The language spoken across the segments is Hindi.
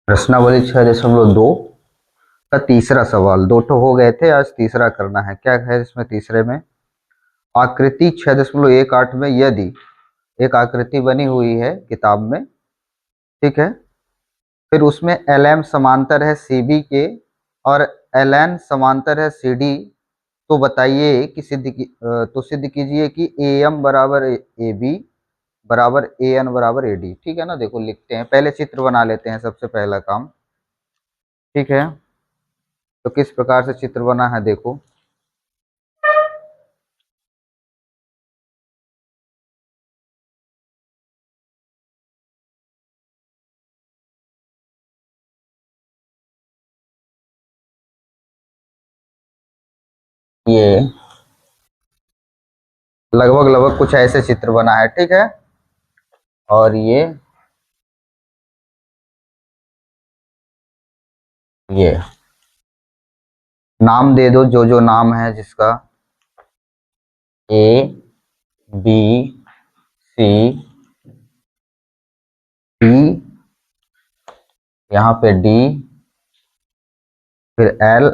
प्रश्नावली 6.2 का तीसरा सवाल। दो तो हो गए थे, आज तीसरा करना है। क्या है इसमें तीसरे में? आकृति 6.18 में यदि एक आकृति बनी हुई है किताब में, ठीक है, फिर उसमें एल एम समांतर है सी बी के और एल एन समांतर है सी डी, तो बताइए कि सिद्ध कीजिए कि ए एम बराबर ए बी बराबर ए एन बराबर ए डी। ठीक है ना, देखो लिखते हैं, पहले चित्र बना लेते हैं, सबसे पहला काम। ठीक है, तो किस प्रकार से चित्र बना है देखो। ये लगभग लगभग कुछ ऐसे चित्र बना है, ठीक है। और ये नाम दे दो, जो जो नाम है जिसका। ए बी सी डी, यहाँ पे डी, फिर एल,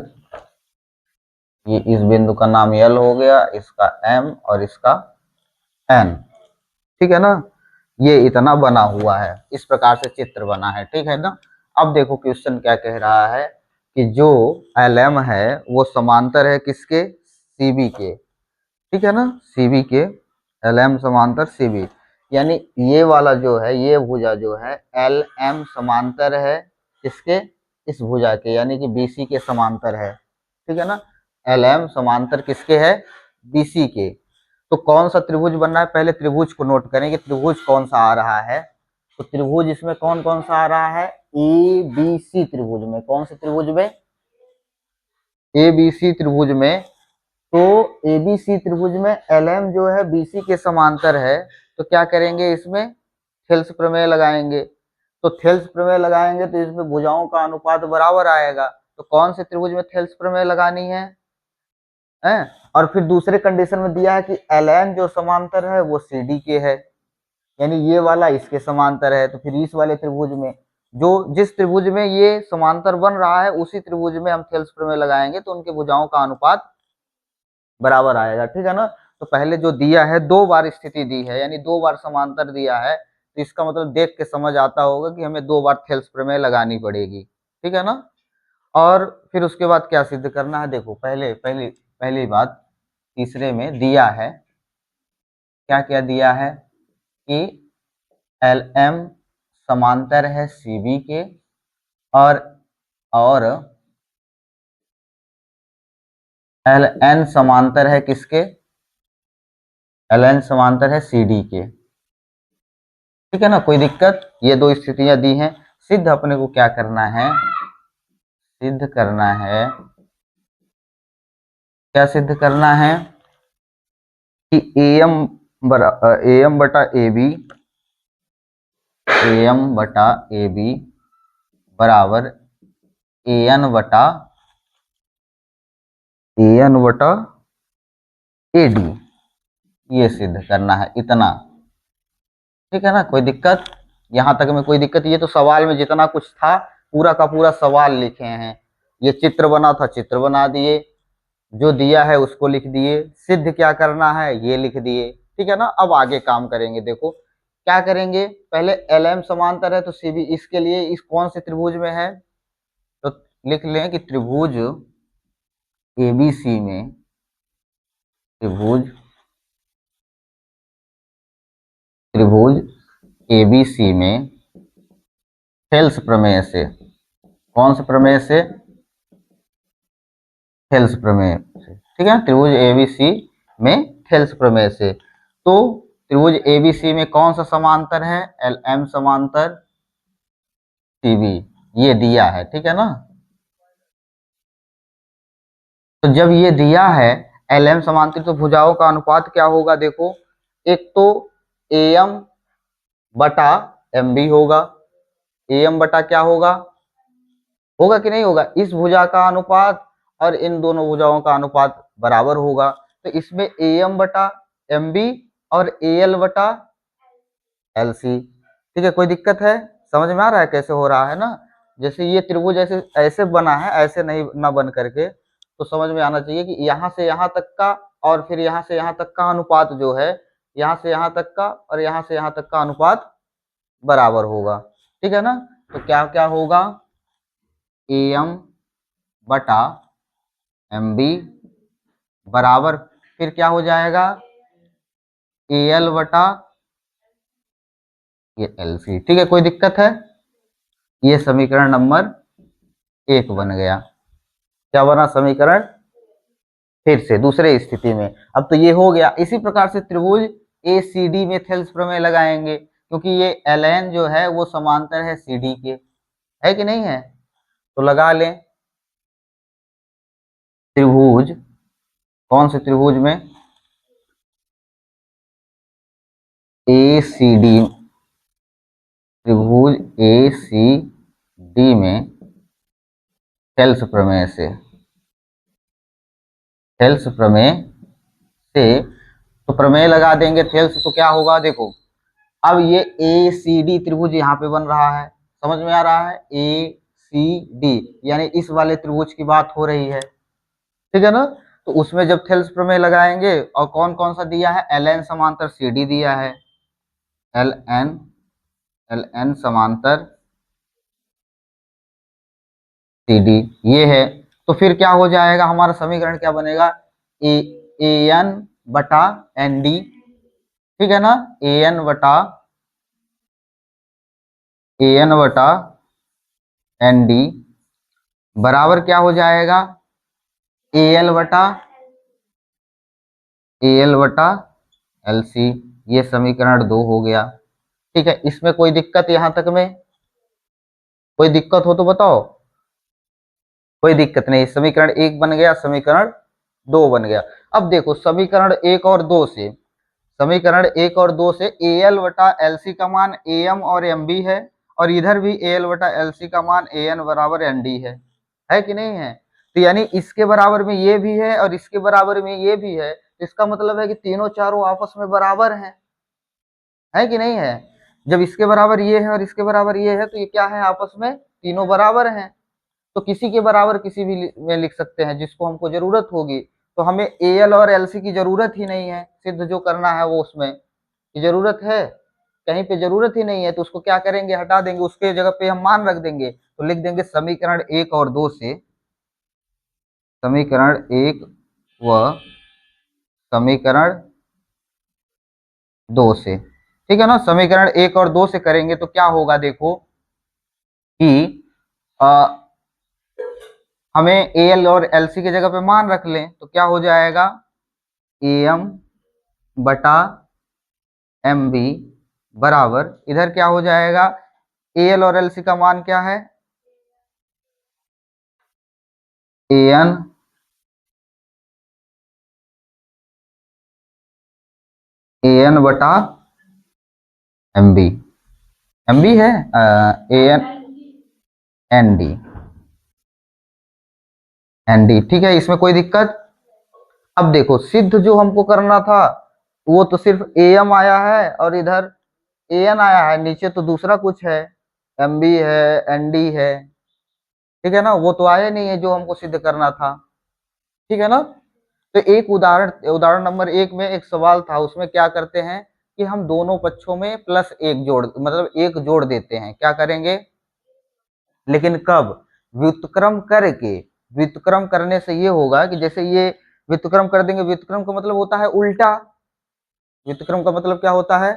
ये इस बिंदु का नाम एल हो गया, इसका एम और इसका एन। ठीक है ना, ये इतना बना हुआ है, इस प्रकार से चित्र बना है, ठीक है ना। अब देखो क्वेश्चन क्या कह रहा है कि जो एल एम है वो समांतर है किसके? सीबी के। ठीक है ना, सीबी के, एल एम समांतर सीबी, यानी ये वाला जो है, ये भुजा जो है एल एम समांतर है किसके? इस भुजा के, यानी कि बीसी के समांतर है। ठीक है ना, एल एम समांतर किसके है? बीसी के। तो कौन सा त्रिभुज बन रहा है, पहले त्रिभुज को नोट करें कि त्रिभुज कौन सा आ रहा है। तो त्रिभुज इसमें कौन कौन सा आ रहा है? ए बी सी त्रिभुज में। कौन से त्रिभुज में? ए बी सी त्रिभुज में। तो एबीसी त्रिभुज में एलएम जो है बीसी के समांतर है, तो क्या करेंगे, इसमें थेल्स प्रमेय लगाएंगे। तो थेल्स प्रमेय लगाएंगे तो इसमें भुजाओं का अनुपात बराबर आएगा। तो कौन से त्रिभुज में थेल्स प्रमेय लगानी है? और फिर दूसरे कंडीशन में दिया है कि एलएन जो समांतर है वो सीडी के है, यानी ये वाला इसके समांतर है। तो फिर इस वाले त्रिभुज में, जो जिस त्रिभुज में ये समांतर बन रहा है, उसी त्रिभुज में हम थेल्स प्रमेय लगाएंगे तो उनके भुजाओं का अनुपात बराबर आएगा। ठीक है ना। तो पहले जो दिया है, दो बार स्थिति दी है, यानी दो बार समांतर दिया है, तो इसका मतलब देख के समझ आता होगा कि हमें दो बार थेल्स प्रमेय लगानी पड़ेगी। ठीक है ना। और फिर उसके बाद क्या सिद्ध करना है, देखो पहले पहली पहली बात, तीसरे में दिया है, क्या क्या दिया है कि एल एम समांतर है सी बी के और एल एन समांतर है किसके? एल एन समांतर है सी डी के। ठीक है ना, कोई दिक्कत? ये दो स्थितियां दी हैं। सिद्ध अपने को क्या करना है? सिद्ध करना है, क्या सिद्ध करना है कि ए एम बटा ए बी, ए एम बटा ए बी बराबर ए एन बटा ए डी, ये सिद्ध करना है इतना। ठीक है ना, कोई दिक्कत? यहां तक में कोई दिक्कत? ये तो सवाल में जितना कुछ था पूरा का पूरा सवाल लिखे हैं। ये चित्र बना था, चित्र बना दिए, जो दिया है उसको लिख दिए, सिद्ध क्या करना है ये लिख दिए। ठीक है ना। अब आगे काम करेंगे, देखो क्या करेंगे। पहले एल एम समांतर है तो सीबी, इसके लिए इस कौन से त्रिभुज में है, तो लिख लें कि त्रिभुज एबीसी में, त्रिभुज त्रिभुज एबीसी में थेल्स प्रमेय से, कौन से प्रमेय से? थेल्स प्रमेय से। ठीक है, त्रिभुज एबीसी में थेल्स प्रमेय से। तो त्रिभुज एबीसी में कौन सा समांतर है? एल एम समांतर सीबी, ये दिया है। ठीक है ना। तो जब ये दिया है एल एम समांतर, तो भुजाओं का अनुपात क्या होगा देखो। एक तो ए एम बटा एम बी होगा। ए एम बटा क्या होगा? होगा कि नहीं होगा? इस भुजा का अनुपात और इन दोनों भुजाओं का अनुपात बराबर होगा। तो इसमें ए एम बटा एम बी और ए एल बटा एल सी। ठीक है, कोई दिक्कत है? समझ में आ रहा है कैसे हो रहा है ना। जैसे ये त्रिभुज ऐसे ऐसे बना है, ऐसे नहीं ना बन करके, तो समझ में आना चाहिए कि यहाँ से यहाँ तक का और फिर यहाँ से यहाँ तक का अनुपात जो है, यहाँ से यहाँ तक का और यहाँ से यहाँ तक का अनुपात बराबर होगा। ठीक है ना। तो क्या क्या होगा, AM बटा MB बराबर, फिर क्या हो जाएगा, AL बटा ये LC। ठीक है, कोई दिक्कत है? ये समीकरण नंबर 1 बन गया। क्या बना समीकरण? फिर से दूसरे स्थिति में, अब तो ये हो गया। इसी प्रकार से त्रिभुज ACD में थेल्स प्रमेय लगाएंगे, क्योंकि ये LN जो है वो समांतर है CD के, है कि नहीं है? तो लगा लें। त्रिभुज, कौन से त्रिभुज में? ACD, त्रिभुज ACD में थेल्स प्रमेय से, थेल्स प्रमेय से, तो प्रमेय लगा देंगे थेल्स, तो क्या होगा देखो, अब ये ACD त्रिभुज यहाँ पे बन रहा है, समझ में आ रहा है? ACD यानी इस वाले त्रिभुज की बात हो रही है, ठीक है ना। तो उसमें जब थेल्स प्रमेय लगाएंगे, और कौन कौन सा दिया है, LN समांतर CD दिया है, LN, LN समांतर CD ये है। तो फिर क्या हो जाएगा, हमारा समीकरण क्या बनेगा, ए AN बटा ND, ठीक है ना, AN बटा ND बराबर क्या हो जाएगा, AL बटा LC। ये समीकरण 2 हो गया। ठीक है, इसमें कोई दिक्कत यहां तक में? कोई दिक्कत हो तो बताओ। कोई दिक्कत नहीं, समीकरण 1 बन गया, समीकरण 2 बन गया। अब देखो समीकरण 1 और 2 से, समीकरण 1 और 2 से AL बटा LC का मान AM और MB है, और इधर भी AL बटा LC का मान AN बराबर ND है कि नहीं है? तो यानी इसके बराबर में ये भी है और इसके बराबर में ये भी है, इसका मतलब है कि तीनों चारों आपस में बराबर हैं, है कि नहीं है? जब इसके बराबर ये है और इसके बराबर ये है, तो ये क्या है, आपस में तीनों बराबर हैं। तो किसी के बराबर किसी भी में लिख सकते हैं जिसको हमको जरूरत होगी। तो हमें AL और LC की जरूरत ही नहीं है, सिद्ध जो करना है वो उसमें की जरूरत है, कहीं पे जरूरत ही नहीं है, तो उसको क्या करेंगे, हटा देंगे, उसके जगह पे हम मान रख देंगे। तो लिख देंगे समीकरण 1 और 2 से, समीकरण 1 व समीकरण 2 से, ठीक है ना। समीकरण 1 और 2 से करेंगे तो क्या होगा, देखो कि हमें AL और LC की जगह पे मान रख लें, तो क्या हो जाएगा, AM बटा MB बराबर, इधर क्या हो जाएगा, AL और LC का मान क्या है, AN बटा MB, MB है, AN ND, ठीक है, इसमें कोई दिक्कत? अब देखो सिद्ध जो हमको करना था वो तो सिर्फ AM आया है और इधर AN आया है, नीचे तो दूसरा कुछ है, MB है, ND है, ठीक है ना, वो तो आया नहीं है जो हमको सिद्ध करना था, ठीक है ना। तो एक उदाहरण, उदाहरण नंबर 1 में एक सवाल था, उसमें क्या करते हैं कि हम दोनों पक्षों में +1 जोड़, मतलब 1 जोड़ देते हैं, क्या करेंगे, लेकिन कब, व्युत्क्रम करके। व्युत्क्रम करने से ये होगा कि जैसे ये व्युत्क्रम कर देंगे, व्युत्क्रम का मतलब होता है उल्टा, व्युत्क्रम का मतलब क्या होता है,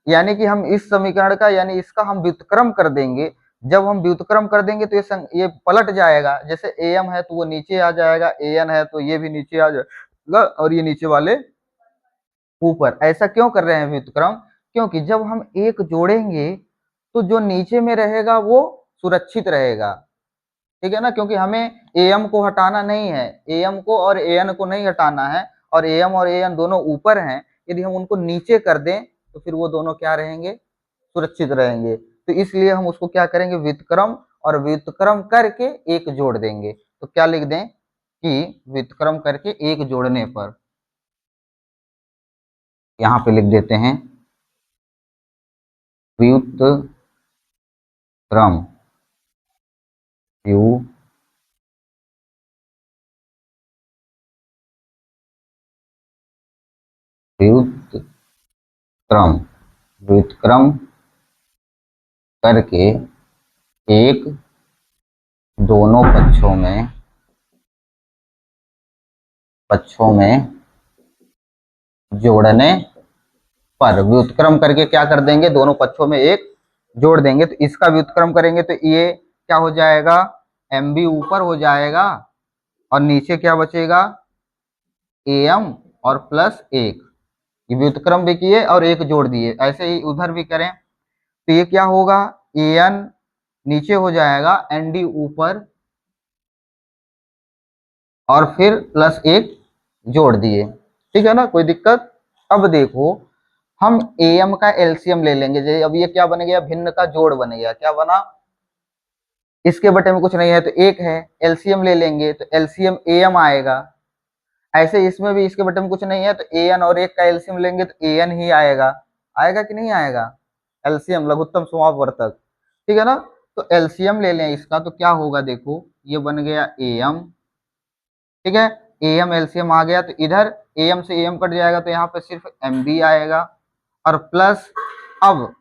यानी कि हम इस समीकरण का यानी इसका हम व्युत्क्रम कर देंगे। जब हम व्युत्क्रम कर देंगे तो ये पलट जाएगा, जैसे AM है तो वो नीचे आ जाएगा, AN है तो ये भी नीचे आ जाएगा, और ये नीचे वाले ऊपर। ऐसा क्यों कर रहे हैं व्युत्क्रम, क्योंकि जब हम एक जोड़ेंगे तो जो नीचे में रहेगा वो सुरक्षित रहेगा, ठीक है ना, क्योंकि हमें AM को हटाना नहीं है, AM को और AN को नहीं हटाना है, और AM और AN दोनों ऊपर हैं, यदि हम उनको नीचे कर दें तो फिर वो दोनों क्या रहेंगे, सुरक्षित रहेंगे। तो इसलिए हम उसको क्या करेंगे, व्युत्क्रम, और व्युत्क्रम करके एक जोड़ देंगे। तो क्या लिख दें कि व्युत्क्रम करके एक जोड़ने पर, यहाँ पे लिख देते हैं व्युत्क्रम यू व्युत्क्रम व्युत्क्रम करके एक दोनों पक्षों में जोड़ने पर, व्युत्क्रम करके क्या कर देंगे, दोनों पक्षों में एक जोड़ देंगे। तो इसका व्युत्क्रम करेंगे तो ये क्या हो जाएगा, एम बी ऊपर हो जाएगा और नीचे क्या बचेगा, ए एम और प्लस एक। ये व्युत्क्रम भी किए और एक जोड़ दिए, ऐसे ही उधर भी करें तो ये क्या होगा, ए एन नीचे हो जाएगा, एन डी ऊपर और फिर प्लस एक जोड़ दिए। ठीक है ना, कोई दिक्कत। अब देखो हम ए एम का एलसीएम ले लेंगे। अब ये क्या बन गया, भिन्न का जोड़ बन गया। क्या बना, इसके बटे में कुछ नहीं है तो एक है, एलसीएम ले लेंगे तो एलसीएम ए एम आएगा। ऐसे इसमें भी इसके बटे में कुछ नहीं है तो ए एन और एक का एलसीएम लेंगे तो ए एन ही आएगा। आएगा कि नहीं आएगा, एलसीएम लघुत्तम समापवर्तक। ठीक है ना, तो एलसीएम ले लें इसका तो क्या होगा, देखो ये बन गया ए एम। ठीक है, ए एम एलसीएम आ गया तो इधर ए एम से ए एम कट जाएगा तो यहाँ पे सिर्फ एम बी आएगा और प्लस, अब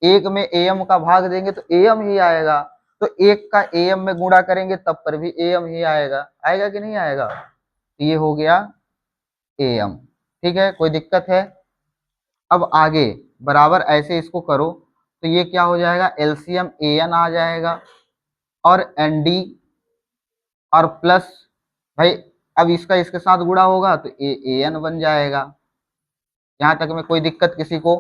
एक में ए एम का भाग देंगे तो ए एम ही आएगा। तो एक का ए एम में गुणा करेंगे तब पर भी ए एम ही आएगा। आएगा कि नहीं आएगा, तो ये हो गया ए एम। ठीक है, कोई दिक्कत है। अब आगे बराबर ऐसे इसको करो तो ये क्या हो जाएगा, एलसीएम ए एन आ जाएगा और एन डी और प्लस, भाई अब इसका इसके साथ गुणा होगा तो ए एन बन जाएगा। यहां तक में कोई दिक्कत किसी को,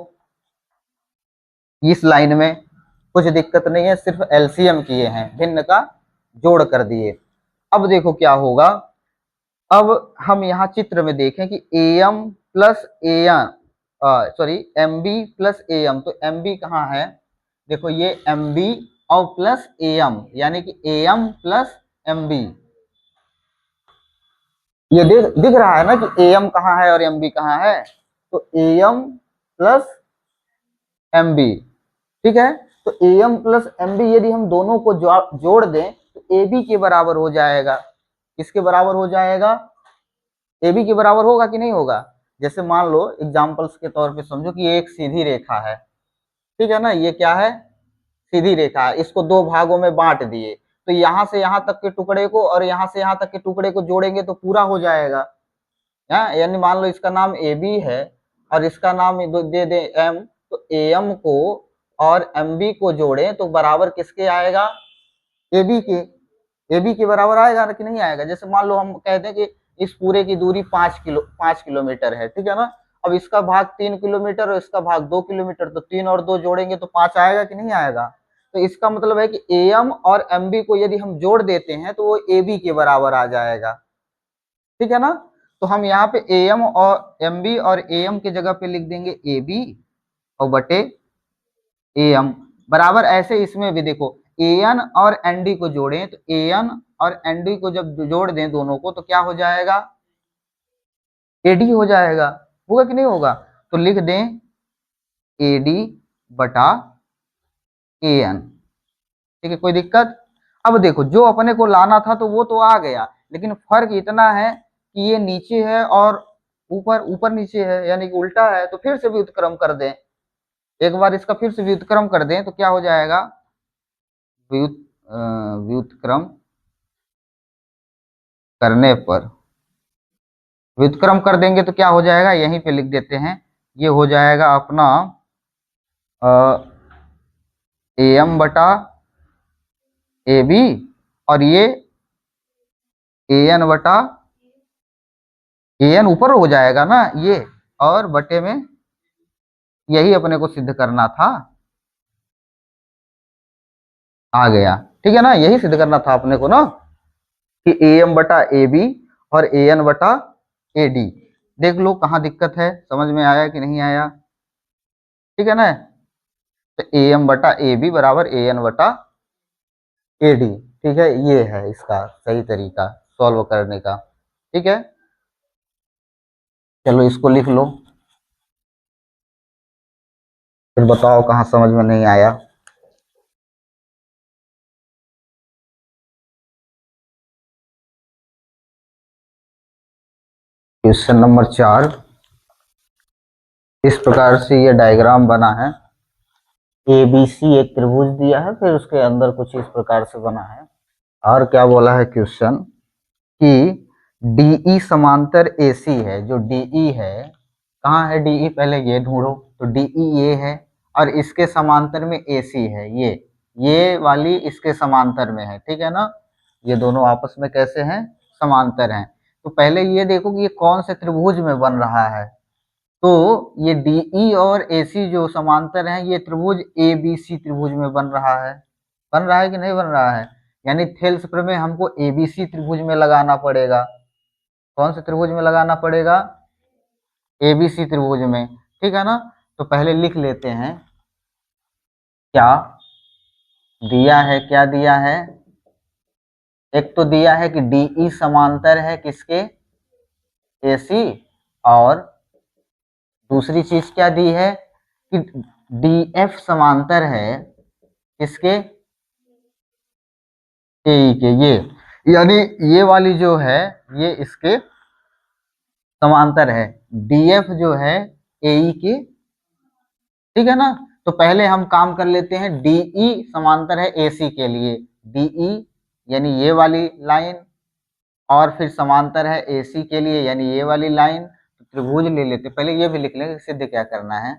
इस लाइन में कुछ दिक्कत नहीं है, सिर्फ एलसीएम किए हैं, भिन्न का जोड़ कर दिए। अब देखो क्या होगा, अब हम यहाँ चित्र में देखें कि A M plus A N, sorry M B plus A M, तो एम बी कहाँ है, देखो ये एम बी और प्लस ए एम, यानी कि A M plus M B. ये दिख रहा है ना कि ए एम कहाँ है और एम बी कहाँ है, तो A M plus M B. ठीक है, तो A M plus M B यदि हम दोनों को जोड़ दें तो ए बी के बराबर हो जाएगा। किसके बराबर हो जाएगा, ए बी के बराबर होगा कि नहीं होगा। जैसे मान लो एग्जाम्पल्स के तौर पे समझो कि ये एक सीधी रेखा है। ठीक है ना, ये क्या है, सीधी रेखा है, इसको दो भागों में बांट दिए तो यहाँ से यहाँ तक के टुकड़े को और यहाँ से यहाँ तक के टुकड़े को जोड़ेंगे तो पूरा हो जाएगा। यानी मान लो इसका नाम ए बी है और इसका नाम दे दे एम, तो ए एम को और एम बी को जोड़े तो बराबर किसके आएगा, ए बी के। ए बी के बराबर आएगा ना कि नहीं आएगा। जैसे मान लो हम कहते हैं कि इस पूरे की दूरी 5 किलोमीटर है। ठीक है ना, अब इसका भाग 3 किलोमीटर और इसका भाग 2 किलोमीटर, तो 3 और 2 जोड़ेंगे तो 5 आएगा कि नहीं आएगा। तो इसका मतलब है कि ए एम और एम बी को यदि हम जोड़ देते हैं तो वो ए बी के बराबर आ जाएगा। ठीक है ना, तो हम यहाँ पे ए एम और एम बी और ए एम की जगह पे लिख देंगे ए बी और बटे ए एम बराबर। ऐसे इसमें भी देखो ए एन और एन डी को जोड़ें तो ए एन और एन डी को जब जोड़ दें दोनों को तो क्या हो जाएगा, ए डी हो जाएगा। होगा कि नहीं होगा, तो लिख दें ए डी बटा ए एन। ठीक है, कोई दिक्कत। अब देखो जो अपने को लाना था तो वो तो आ गया, लेकिन फर्क इतना है कि ये नीचे है और ऊपर ऊपर नीचे है, यानी कि उल्टा है। तो फिर से व्युत्क्रम कर दें, एक बार इसका फिर से व्युत्क्रम कर दें तो क्या हो जाएगा, व्युत्क्रम करने पर, व्युत्क्रम कर देंगे तो क्या हो जाएगा, यहीं पे लिख देते हैं, ये हो जाएगा अपना ए एम बटा ए बी और ये ए एन बटा ए एन ऊपर हो जाएगा ना ये, और बटे में यही अपने को सिद्ध करना था, आ गया। ठीक है ना, यही सिद्ध करना था अपने को ना कि ए एम बटा ए बी और ए एन बटा ए डी। देख लो कहाँ दिक्कत है, समझ में आया कि नहीं आया। ठीक है ना, तो ए एम बटा ए बी बराबर ए एन बटा ए डी। ठीक है, ये है इसका सही तरीका सॉल्व करने का। ठीक है, चलो इसको लिख लो, फिर बताओ कहाँ समझ में नहीं आया। क्वेश्चन नंबर 4, इस प्रकार से ये डायग्राम बना है। ए बी सी एक त्रिभुज दिया है, फिर उसके अंदर कुछ इस प्रकार से बना है। और क्या बोला है क्वेश्चन कि डीई समांतर एसी है। जो डीई है, कहाँ है डीई, पहले ये ढूंढो। तो डीई ये है और इसके समांतर में एसी है। ये वाली इसके समांतर में है, ठीक है ना। ये दोनों आपस में कैसे हैं, समांतर हैं। तो पहले ये देखो कि ये कौन से त्रिभुज में बन रहा है। तो ये डीई और एसी जो समांतर हैं, ये त्रिभुज ए बी सी त्रिभुज में बन रहा है। बन रहा है कि नहीं बन रहा है, यानी थेल्स प्रमेय हमको एबीसी त्रिभुज में लगाना पड़ेगा। कौन से त्रिभुज में लगाना पड़ेगा, एबीसी त्रिभुज में, ठीक है ना। तो पहले लिख लेते हैं क्या दिया है। क्या दिया है, एक तो दिया है कि डीई समांतर है किसके, एसी। और दूसरी चीज क्या दी है कि डीएफ समांतर है किसके, एई के। ये यानी ये वाली जो है ये इसके समांतर है, डीएफ जो है एई के, ठीक है ना। तो पहले हम काम कर लेते हैं, डीई समांतर है एसी के लिए, डीई यानी ये वाली लाइन, और फिर समांतर है एसी के लिए यानी ये वाली लाइन। तो त्रिभुज ले लेते, पहले ये भी लिख लेंगे सिद्ध क्या करना है,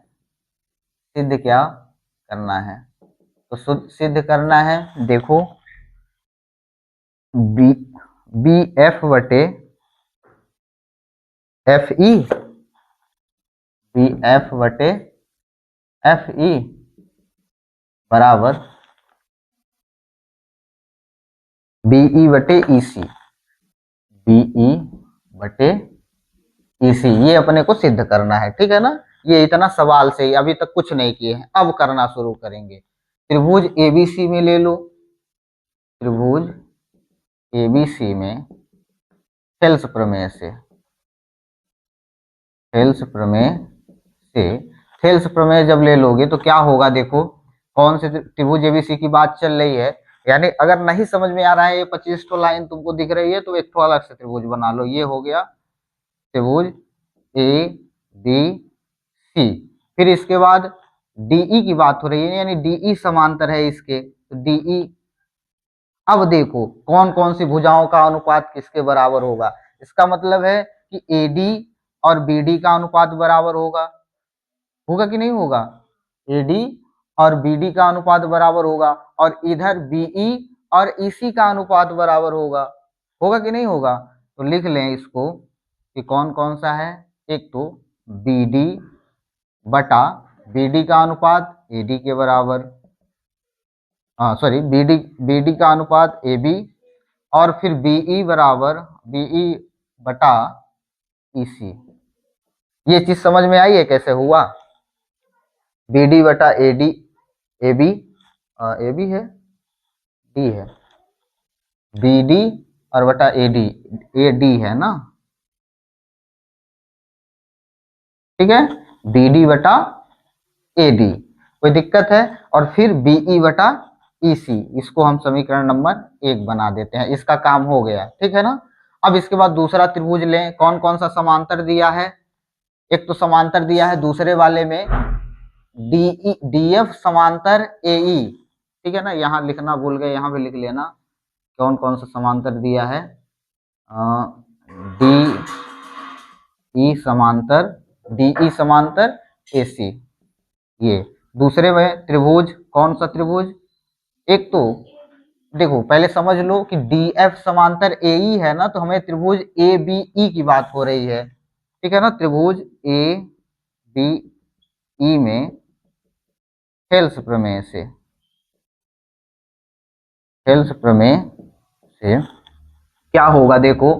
सिद्ध क्या करना है। तो सिद्ध करना है, देखो बी बी एफ बटे एफ ई, बी एफ बटे एफ ई बराबर बीई बटे ईसी, बीई बटे ईसी। ये अपने को सिद्ध करना है, ठीक है ना। ये इतना सवाल से ही, अभी तक कुछ नहीं किए हैं, अब करना शुरू करेंगे। त्रिभुज एबीसी में ले लो, त्रिभुज एबीसी में थेल्स प्रमेय से, थेल्स प्रमेय से, थेल्स प्रमेय जब ले लोगे तो क्या होगा, देखो कौन से त्रिभुज एबीसी की बात चल रही है। यानी अगर नहीं समझ में आ रहा है, ये 25 तो लाइन तुमको दिख रही है, तो एक तो अलग से त्रिभुज बना लो। ये हो गया त्रिभुज ए बी सी। फिर इसके बाद डीई की बात हो रही है, यानी डीई समांतर है इसके, तो डीई। अब देखो कौन कौन सी भुजाओं का अनुपात किसके बराबर होगा। इसका मतलब है कि एडी और बीडी का अनुपात बराबर होगा, होगा कि नहीं होगा, एडी और बीडी का अनुपात बराबर होगा, और इधर बीई और ईसी का अनुपात बराबर होगा, होगा कि नहीं होगा। तो लिख लें इसको कि कौन कौन सा है, एक तो बीडी बटा, बीडी का अनुपात एडी के बराबर, हाँ सॉरी, बीडी बीडी का अनुपात ए बी, और फिर बीई बराबर बीई बटा ईसी। ये चीज समझ में आई है कैसे हुआ, बीडी बटा AD, A B, A B है, डी है, बीडी और बटा एडी, ए डी है ना, ठीक है, बीडी बटा एडी, कोई दिक्कत है। और फिर बीई बटा ईसी, इसको हम समीकरण नंबर 1 बना देते हैं, इसका काम हो गया, ठीक है ना। अब इसके बाद दूसरा त्रिभुज लें, कौन कौन सा समांतर दिया है। एक तो समांतर दिया है दूसरे वाले में डी डीएफ समांतर एई, ठीक है ना। यहाँ लिखना भूल गए, यहाँ भी लिख लेना कौन कौन सा समांतर दिया है, डी ई समांतर, डीई समांतर एसी। ये दूसरे में त्रिभुज, कौन सा त्रिभुज, एक तो देखो पहले समझ लो कि डी एफ समांतर ए ई है ना, तो हमें त्रिभुज ए बी ई की बात हो रही है, ठीक है ना। त्रिभुज ए बी ई में थेल्स प्रमेय से, थेल्स प्रमेय से क्या होगा, देखो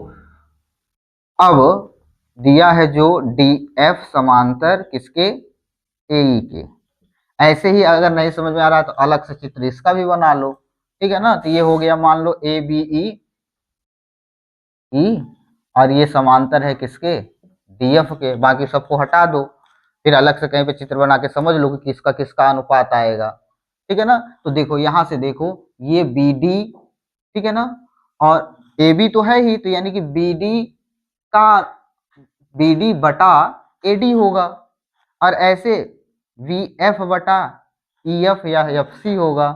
अब दिया है जो डी एफ समांतर किसके, ए ई के। ऐसे ही अगर नहीं समझ में आ रहा तो अलग से चित्र इसका भी बना लो, ठीक है ना। तो ये हो गया, मान लो ए बी ई, और ये समांतर है किसके, डीएफ के। बाकी सबको हटा दो, फिर अलग से कहीं पे चित्र बना के समझ लो कि किसका किसका अनुपात आएगा, ठीक है ना। तो देखो यहां से देखो, ये बी डी, ठीक है ना, और ए बी तो है ही, तो यानी कि बी डी का बी डी बटा ए डी होगा, और ऐसे वी एफ बटा ई एफ या एफ सी होगा।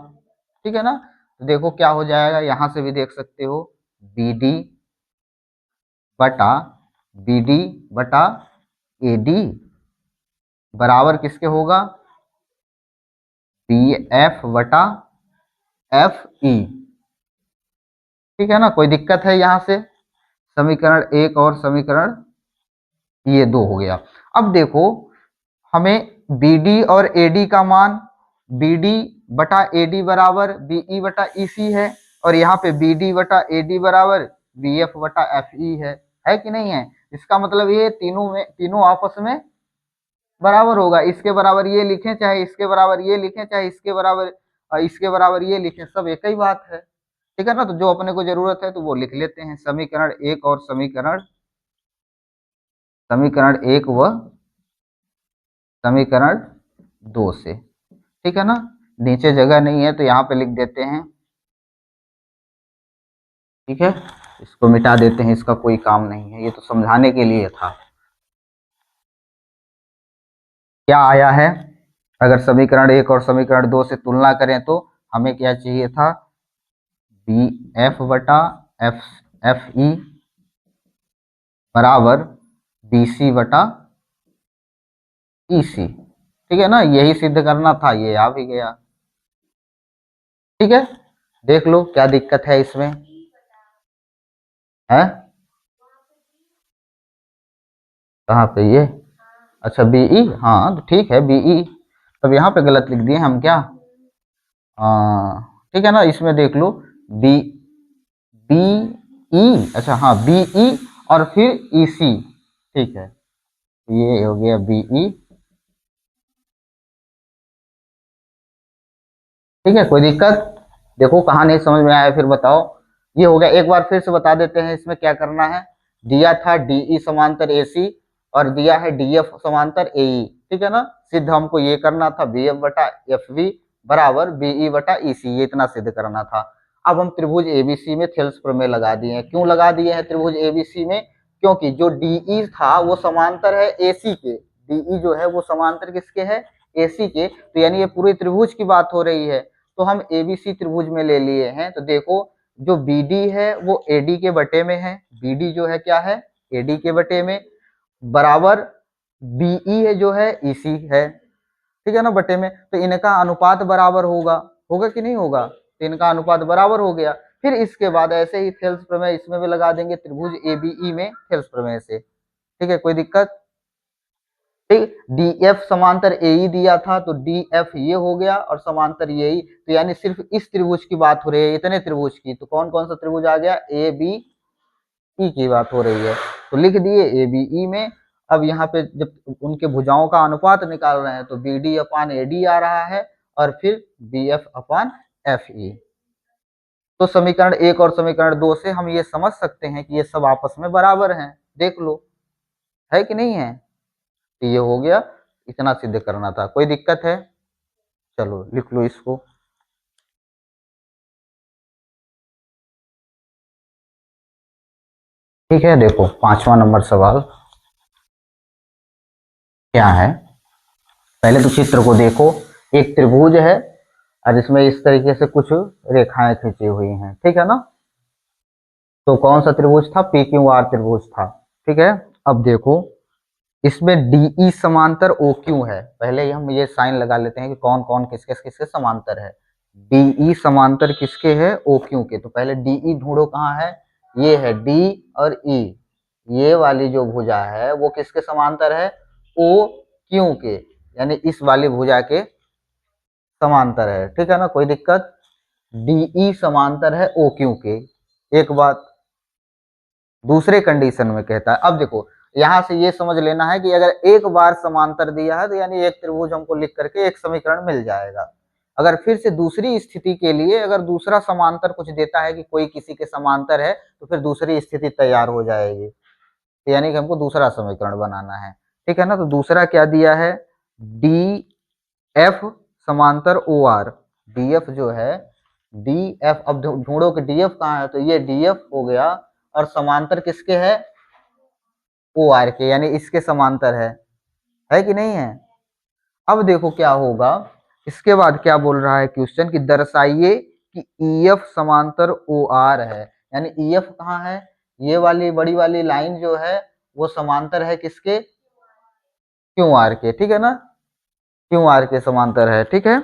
ठीक है ना, तो देखो क्या हो जाएगा, यहां से भी देख सकते हो बी डी बटा बी डी बटा ए डी बराबर किसके होगा, बी एफ बटा एफ ई। ठीक है ना, कोई दिक्कत है यहाँ से, समीकरण एक और समीकरण ये दो हो गया। अब देखो हमें बी डी और ए डी का मान, बी डी बटा ए डी बराबर बी ई बटा ई सी है, और यहाँ पे बी डी बटा ए डी बराबर बी एफ बटा एफ ई है कि नहीं है। इसका मतलब ये तीनों आपस में बराबर होगा, इसके बराबर ये लिखें चाहे इसके बराबर ये लिखें चाहे इसके बराबर ये लिखें, सब एक ही बात है। ठीक है ना, तो जो अपने को जरूरत है तो वो लिख लेते हैं, समीकरण एक और समीकरण एक व समीकरण दो से। ठीक है ना, नीचे जगह नहीं है तो यहाँ पे लिख देते हैं। ठीक है, इसको मिटा देते हैं, इसका कोई काम नहीं है, ये तो समझाने के लिए था। क्या आया है, अगर समीकरण एक और समीकरण दो से तुलना करें तो हमें क्या चाहिए था, बी एफ बटा एफ एफ ई बराबर बी सी बटा ई सी। ठीक है ना, यही सिद्ध करना था, ये आ भी गया। ठीक है, देख लो क्या दिक्कत है इसमें है, कहाँ पे ये, अच्छा बीई, हाँ तो ठीक है बीई, तब यहाँ पे गलत लिख दिए हम क्या, ठीक है ना, इसमें देख लो बी बी ई, अच्छा हाँ बीई और फिर ई सी। ठीक है, ये हो गया बीई। ठीक है, कोई दिक्कत, देखो कहाँ नहीं समझ में आया फिर बताओ। ये हो गया, एक बार फिर से बता देते हैं इसमें क्या करना है। दिया था डीई समांतर एसी और दिया है डीएफ समांतर एई। ठीक है ना, सिद्ध हमको ये करना था, बीएफ बटा एफ वी बराबर बीई बटा ईसी, ये इतना सिद्ध करना था। अब हम त्रिभुज एबीसी में थेल्स प्रमेय लगा दिए हैं। क्यों लगा दिए हैं त्रिभुज एबीसी में, क्योंकि जो डीई था वो समांतर है एसी के, डीई जो है वो समांतर किसके है, एसी के, तो यानी ये पूरी त्रिभुज की बात हो रही है। तो हम एबीसी त्रिभुज में ले लिए हैं, तो देखो जो बीडी है वो एडी के बटे में है, बीडी जो है क्या है, एडी के बटे में, बराबर बीई है जो है ईसी है। ठीक है ना, बटे में, तो इनका अनुपात बराबर होगा, होगा कि नहीं होगा, तो इनका अनुपात बराबर हो गया। फिर इसके बाद ऐसे ही थेल्स प्रमेय इसमें भी लगा देंगे, त्रिभुज एबीई में थेल्स प्रमेय से। ठीक है, कोई दिक्कत, ठीक, डी एफ समांतर ए ई दिया था तो डी एफ ये हो गया और समांतर ये ही, तो यानी सिर्फ इस त्रिभुज की बात हो रही है, इतने त्रिभुज की, तो कौन कौन सा त्रिभुज आ गया, ए बी ई की बात हो रही है, तो लिख दिए ए बी ई में। अब यहाँ पे जब उनके भुजाओं का अनुपात निकाल रहे हैं तो B D upon A D आ रहा है और फिर B F upon F E. तो समीकरण एक और समीकरण दो से हम ये समझ सकते हैं कि ये सब आपस में बराबर हैं, देख लो है कि नहीं है। तो ये हो गया, इतना सिद्ध करना था, कोई दिक्कत है, चलो लिख लो इसको। ठीक है, देखो पांचवा नंबर सवाल क्या है, पहले तो चित्र को देखो, एक त्रिभुज है और इसमें इस तरीके से कुछ रेखाएं खींची हुई हैं। ठीक है ना, तो कौन सा त्रिभुज था, पी क्यू आर त्रिभुज था। ठीक है, अब देखो इसमें डीई समांतर ओ क्यू है, पहले हम ये साइन लगा लेते हैं कि कौन कौन किसके किसके समांतर है। डीई समांतर किसके है, ओ क्यू के, तो पहले डीई ढूंढो कहाँ है, ये है डी और ई, ये वाली जो भुजा है वो किसके समांतर है, ओ क्यू के, यानी इस वाली भुजा के समांतर है। ठीक है ना, कोई दिक्कत, डीई समांतर है ओ क्यू के, एक बात। दूसरे कंडीशन में कहता है, अब देखो यहां से ये समझ लेना है कि अगर एक बार समांतर दिया है तो यानी एक त्रिभुज हमको लिख करके एक समीकरण मिल जाएगा। अगर फिर से दूसरी स्थिति के लिए अगर दूसरा समांतर कुछ देता है कि कोई किसी के समांतर है तो फिर दूसरी स्थिति तैयार हो जाएगी, तो यानी कि हमको दूसरा समीकरण बनाना है। ठीक है ना, तो दूसरा क्या दिया है, डी एफ समांतर ओ आर, डी एफ जो है डी एफ, अब ढूंढो कि डी एफ कहाँ है, तो ये डी एफ हो गया और समांतर किसके है, ओ आर के, यानी इसके समांतर है कि नहीं है। अब देखो क्या होगा, इसके बाद क्या बोल रहा है क्वेश्चन कि दर्शाइए कि ईएफ समांतर ओ आर है, यानी ईएफ कहाँ है, ये वाली बड़ी वाली लाइन जो है वो समांतर है किसके, क्यू आर के, ठीक है ना, क्यू आर के समांतर है, ठीक है,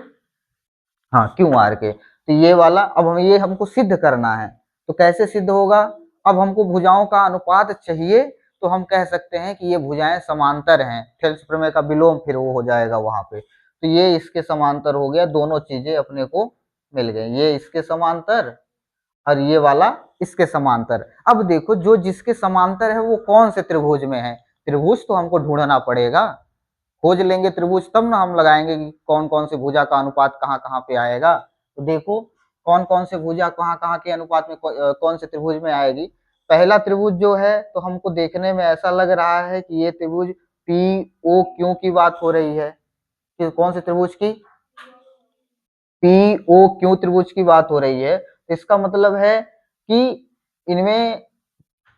हाँ क्यू आर के। तो ये वाला अब हम ये हमको सिद्ध करना है, तो कैसे सिद्ध होगा, अब हमको भुजाओं का अनुपात चाहिए, तो हम कह सकते हैं कि ये भुजाएं समांतर हैं, थेल्स प्रमेय का विलोम फिर वो हो जाएगा वहां पे, तो ये इसके समांतर हो गया, दोनों चीजें अपने को मिल गई, ये इसके समांतर और ये वाला इसके समांतर। अब देखो जो जिसके समांतर है वो कौन से त्रिभुज में है, त्रिभुज तो हमको ढूंढना पड़ेगा, खोज लेंगे त्रिभुज तब ना हम लगाएंगे कि कौन कौन से भुजा का अनुपात कहाँ कहाँ पे आएगा। तो देखो कौन कौन से भुजा कहाँ कहाँ के अनुपात में कौन से त्रिभुज में आएगी। पहला त्रिभुज जो है तो हमको देखने में ऐसा लग रहा है कि ये त्रिभुज पी ओ क्यू की बात हो रही है, कि कौन से त्रिभुज की, पी ओ क्यू त्रिभुज की बात हो रही है। तो इसका मतलब है कि इनमें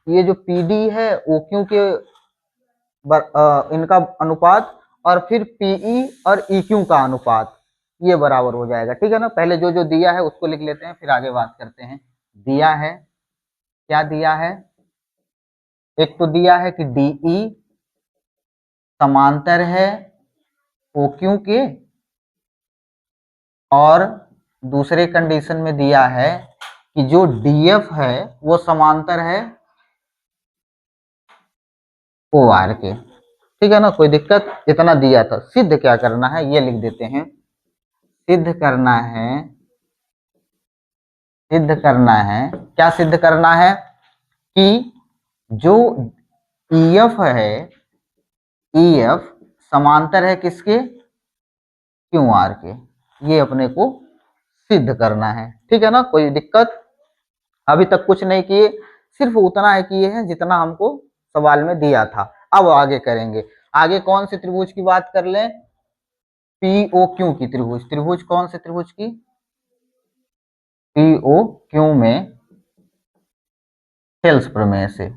ये जो पी डी है ओ क्यू के इनका अनुपात और फिर पीई और ई क्यू का अनुपात ये बराबर हो जाएगा, ठीक है ना। पहले जो जो दिया है उसको लिख लेते हैं फिर आगे बात करते हैं। दिया है, क्या दिया है, एक तो दिया है कि डीई समांतर है ओ क्यू के, और दूसरे कंडीशन में दिया है कि जो डीएफ है वो समांतर है ओ आर के, ठीक है ना, कोई दिक्कत, इतना दिया था। सिद्ध क्या करना है ये लिख देते हैं, सिद्ध करना है, सिद्ध करना है, क्या सिद्ध करना है कि जो ईएफ है, ईएफ समांतर है किसके, क्यू आर के, ये अपने को सिद्ध करना है, ठीक है ना, कोई दिक्कत। अभी तक कुछ नहीं किए, सिर्फ उतना है किए हैं जितना हमको सवाल में दिया था। अब आगे करेंगे, आगे कौन से त्रिभुज की बात कर लें, पी ओ क्यू की त्रिभुज, त्रिभुज कौन से त्रिभुज की, पी ओ क्यू में थेल्स प्रमेय से,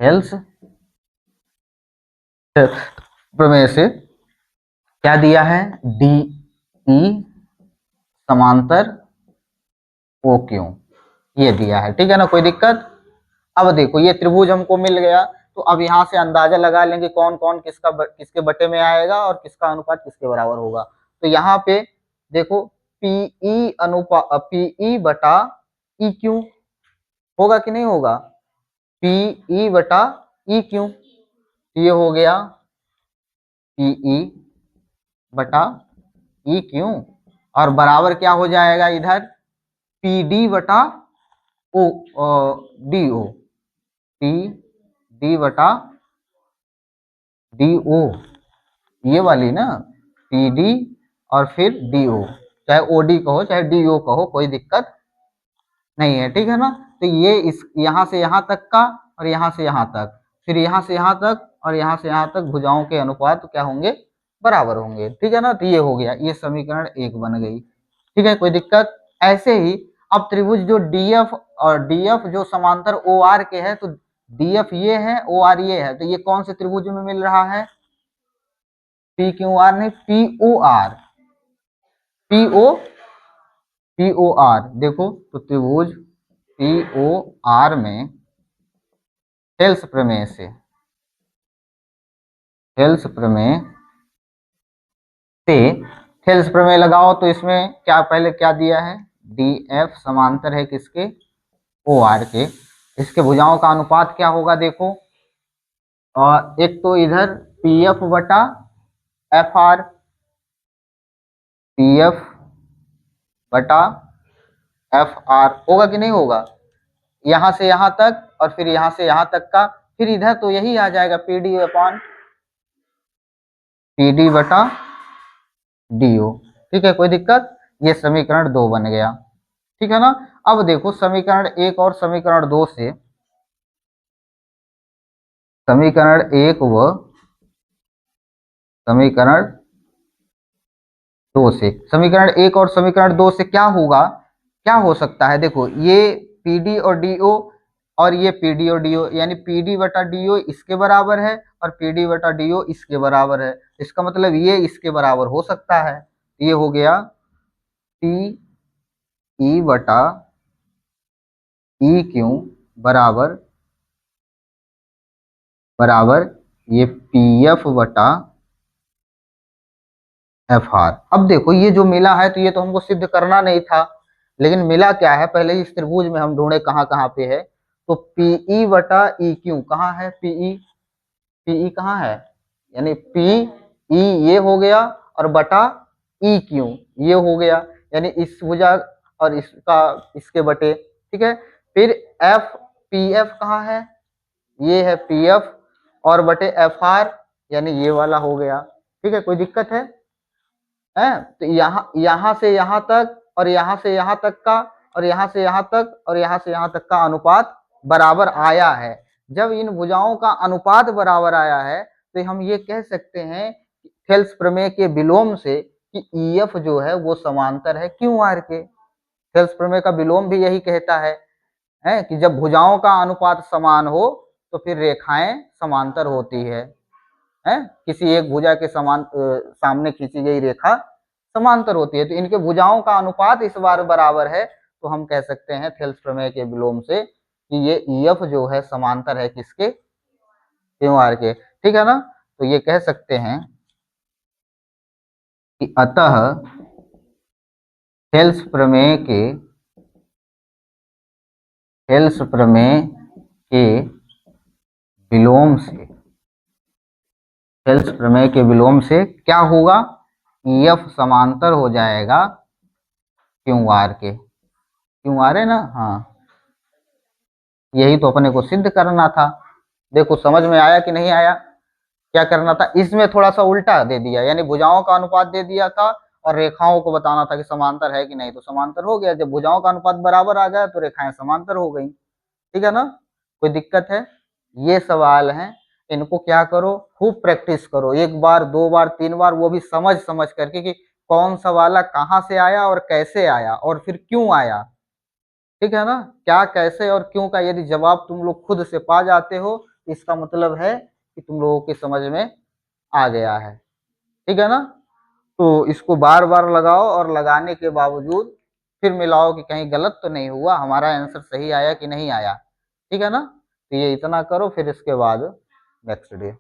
थेल्स प्रमेय से क्या दिया है, डी ई समांतर ओ क्यू, ये दिया है, ठीक है ना, कोई दिक्कत। अब देखो ये त्रिभुज हमको मिल गया, तो अब यहाँ से अंदाजा लगा लेंगे कौन कौन किसके बटे में आएगा और किसका अनुपात किसके बराबर होगा। तो यहाँ पे देखो पीई अनुपात, पीई बटा ई क्यू होगा कि नहीं होगा, पीई बटा ई क्यू, ये हो गया पीई बटा ई क्यू, और बराबर क्या हो जाएगा इधर, पी डी बटा O D O, P D बटा डी ओ, ये वाली ना, पी डी और फिर डी ओ, चाहे ओ डी कहो चाहे डी ओ कहो कोई दिक्कत नहीं है, ठीक है ना। तो ये इस यहाँ से यहाँ तक का और यहाँ से यहाँ तक, फिर यहाँ से यहाँ तक और यहाँ से यहाँ तक भुजाओं के अनुपात तो क्या होंगे, बराबर होंगे, ठीक है ना। तो ये हो गया, ये समीकरण एक बन गई, ठीक है, कोई दिक्कत। ऐसे ही अब त्रिभुज जो डीएफ और डीएफ जो समांतर ओ आर के है, तो डीएफ ये है ओ आर ये है, तो ये कौन से त्रिभुज में मिल रहा है, पी क्यू आर नहीं, P O R, P O, P O R, देखो तो त्रिभुज पी ओ आर में थेल्स प्रमेय से, थेल्स प्रमेय से थेल्स प्रमेय लगाओ, तो इसमें क्या पहले क्या दिया है, डी एफ समांतर है किसके, ओ आर के, इसके भुजाओं का अनुपात क्या होगा देखो, और एक तो इधर पी एफ बटा एफ आर, पी एफ बटा एफ आर होगा कि नहीं होगा, यहां से यहां तक और फिर यहां से यहां तक का, फिर इधर तो यही आ जाएगा P D upon P D बटा डी ओ, ठीक है, कोई दिक्कत। ये समीकरण दो बन गया, ठीक है ना। अब देखो समीकरण एक और समीकरण दो से, समीकरण एक व समीकरण दो से, समीकरण एक और समीकरण दो से क्या होगा, क्या हो सकता है, देखो ये पी डी और डी ओ और ये पीडीओ डीओ यानी पीडी बटा डीओ इसके बराबर है और पीडी बटा डीओ इसके बराबर है। इसका मतलब ये इसके बराबर हो सकता है। ये हो गया टी ई बटा ई क्यू बराबर बराबर ये पी एफ बटा एफ आर। अब देखो ये जो मिला है तो ये तो हमको सिद्ध करना नहीं था, लेकिन मिला क्या है पहले इस त्रिभुज में हम ढूंढे कहाँ कहाँ पे है। तो पीई बटा ई क्यू कहाँ है, पीई पीई कहाँ है, यानी पी ई ये हो गया और बटा ई क्यू ये हो गया, यानी इस भुजा और इसका इसके बटे। ठीक है, फिर एफ पी एफ कहाँ है, ये है पी एफ और बटे एफ आर, यानी ये वाला हो गया। ठीक है, कोई दिक्कत है तो यहाँ से यहाँ तक और यहाँ से यहाँ तक का और यहाँ से यहाँ तक और यहाँ से यहाँ तक का अनुपात बराबर आया है। जब इन भुजाओं का अनुपात बराबर आया है तो हम ये कह सकते हैं थेल्स प्रमेय के विलोम से कि ईएफ जो है वो समांतर है क्यू आर के। थेल्स प्रमेय का विलोम भी यही कहता है कि जब भुजाओं का अनुपात समान हो तो फिर रेखाएं समांतर होती है किसी एक भुजा के सामने खींची गई रेखा समांतर होती है। तो इनके भुजाओं का अनुपात इस बार बराबर है, तो हम कह सकते हैं थेल्स प्रमेय के विलोम से कि ये ईएफ जो है समांतर है किसके, क्यू आर के। ठीक है ना, तो ये कह सकते हैं कि अतः थेल्स प्रमेय के विलोम से थेल्स प्रमेय के विलोम से क्या होगा, ईएफ समांतर हो जाएगा क्यू आर के। क्यू आर है ना, हाँ यही तो अपने को सिद्ध करना था। देखो समझ में आया कि नहीं आया, क्या करना था, इसमें थोड़ा सा उल्टा दे दिया, यानी भुजाओं का अनुपात दे दिया था और रेखाओं को बताना था कि समांतर है कि नहीं, तो समांतर हो गया। जब भुजाओं का अनुपात बराबर आ गया तो रेखाएं समांतर हो गई। ठीक है ना, कोई दिक्कत है, ये सवाल है, इनको क्या करो, खूब प्रैक्टिस करो, एक बार दो बार तीन बार, वो भी समझ समझ करके कि कौन सा वाला कहाँ से आया और कैसे आया और फिर क्यों आया। ठीक है ना, क्या कैसे और क्यों का यदि जवाब तुम लोग खुद से पा जाते हो इसका मतलब है कि तुम लोगों की समझ में आ गया है। ठीक है ना, तो इसको बार बार लगाओ और लगाने के बावजूद फिर मिलाओ कि कहीं गलत तो नहीं हुआ, हमारा आंसर सही आया कि नहीं आया। ठीक है ना, तो ये इतना करो, फिर इसके बाद नेक्स्ट डे